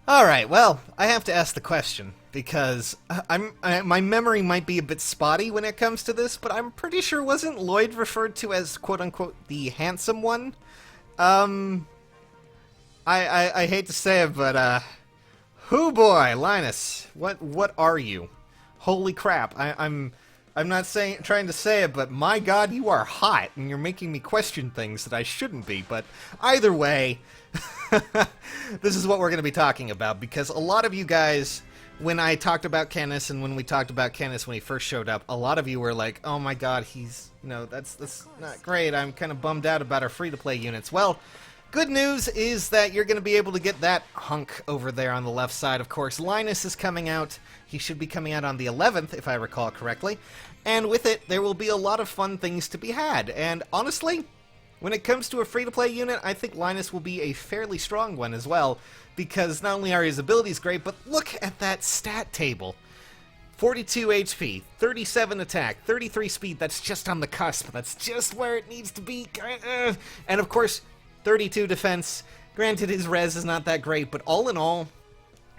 Alright, well, I have to ask the question, because my memory might be a bit spotty when it comes to this, but I'm pretty sure wasn't Lloyd referred to as quote-unquote the handsome one? Um, I hate to say it, but, hoo boy, Linus, what are you? Holy crap, I'm not trying to say it, but my god, you are hot, and you're making me question things that I shouldn't be, but either way, this is what we're going to be talking about, because a lot of you guys, when I talked about Canis, and when we talked about Canis when he first showed up, a lot of you were like, oh my god, he's, that's not great, I'm kind of bummed out about our free-to-play units. Well, good news is that you're going to be able to get that hunk over there on the left side. Of course, Linus is coming out. He should be coming out on the 11th, if I recall correctly. And with it, there will be a lot of fun things to be had. And honestly, when it comes to a free-to-play unit, I think Linus will be a fairly strong one as well, because not only are his abilities great, but look at that stat table. 42 HP, 37 attack, 33 speed, that's just on the cusp. That's just where it needs to be. And of course, 32 defense. Granted, his res is not that great, but all in all,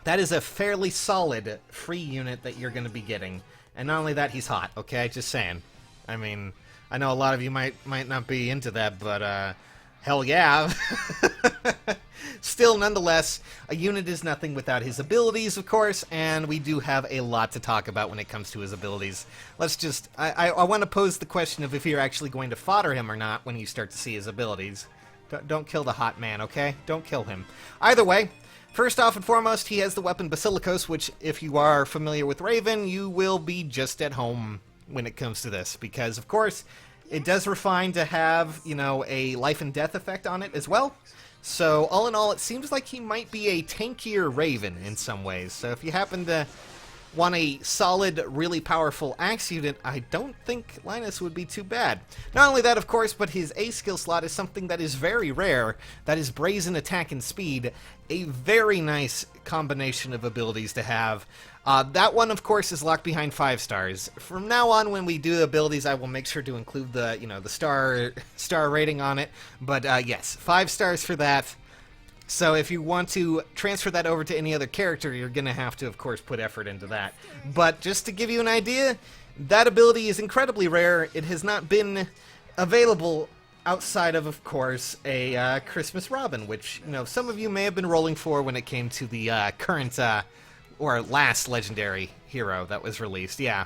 that is a fairly solid free unit that you're going to be getting. And not only that, he's hot, okay? Just saying. I mean, I know a lot of you might not be into that, but, hell yeah. Still, nonetheless, a unit is nothing without his abilities, of course, and we do have a lot to talk about when it comes to his abilities. Let's just... I want to pose the question of if you're actually going to fodder him or not when you start to see his abilities. Don't kill the hot man, okay? Don't kill him. Either way, first off and foremost, he has the weapon Basilicos, which, if you are familiar with Raven, you will be just at home when it comes to this. Because, of course, it does refine to have, a life and death effect on it as well. So, all in all, it seems like he might be a tankier Raven in some ways. So, if you happen to want a solid, really powerful axe unit, I don't think Linus would be too bad. Not only that, of course, but his A skill slot is something that is very rare. That is Brazen Attack and Speed. A very nice combination of abilities to have. That one, of course, is locked behind 5 stars. From now on, when we do the abilities, I will make sure to include the, the star rating on it. But, yes, 5 stars for that. So if you want to transfer that over to any other character, you're going to have to, of course, put effort into that. But just to give you an idea, that ability is incredibly rare. It has not been available outside of course, a Christmas Robin, which, some of you may have been rolling for when it came to the current, or last legendary hero that was released. Yeah.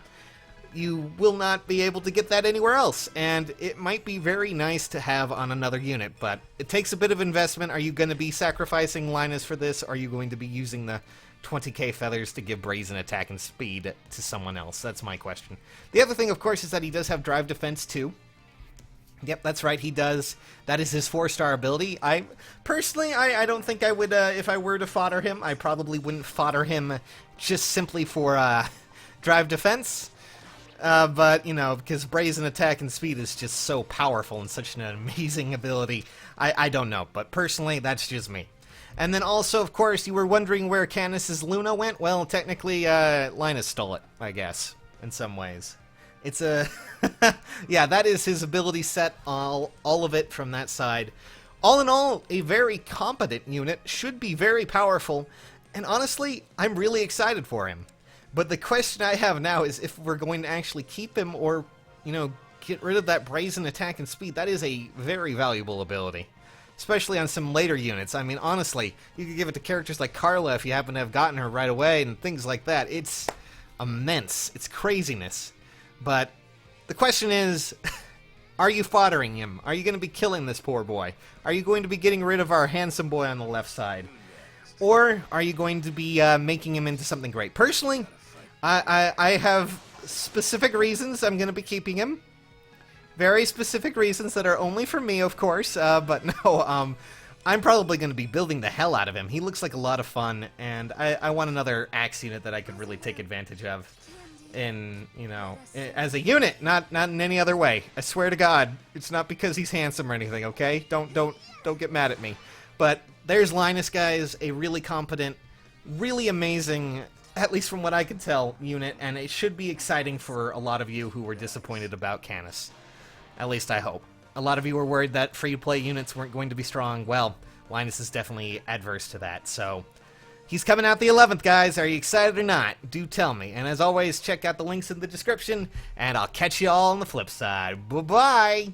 You will not be able to get that anywhere else, and it might be very nice to have on another unit, but it takes a bit of investment. Are you going to be sacrificing Linus for this? Are you going to be using the 20k feathers to give Brazen Attack and Speed to someone else? That's my question. The other thing, of course, is that he does have Drive Defense too. Yep, that's right, he does. That is his 4-star ability. Personally, I don't think I would, if I were to fodder him, I probably wouldn't fodder him just simply for Drive Defense. But, because Brazen Attack and Speed is just so powerful and such an amazing ability, I don't know. But personally, that's just me. And then also, of course, you were wondering where Canis's Luna went? Well, technically, Linus stole it, I guess, in some ways. It's a... yeah, that is his ability set, all of it from that side. All in all, a very competent unit, should be very powerful, and honestly, I'm really excited for him. But the question I have now is if we're going to actually keep him or, get rid of that Brazen Attack and Speed. That is a very valuable ability, especially on some later units. I mean, honestly, you could give it to characters like Carla if you happen to have gotten her right away and things like that. It's immense. It's craziness. But the question is, are you foddering him? Are you going to be killing this poor boy? Are you going to be getting rid of our handsome boy on the left side? Or are you going to be making him into something great? Personally, I have specific reasons I'm going to be keeping him. Very specific reasons that are only for me, of course. But no, I'm probably going to be building the hell out of him. He looks like a lot of fun, and I want another axe unit that I could really take advantage of. In, as a unit, not in any other way. I swear to God, it's not because he's handsome or anything, okay? Don't get mad at me. But there's Linus, guys, a really competent, really amazing, at least from what I could tell, unit, and it should be exciting for a lot of you who were disappointed about Canis. At least I hope. A lot of you were worried that free-to-play units weren't going to be strong. Well, Linus is definitely adverse to that, so He's coming out the 11th, guys. Are you excited or not? Do tell me. And as always, check out the links in the description, and I'll catch you all on the flip side. Bye-bye!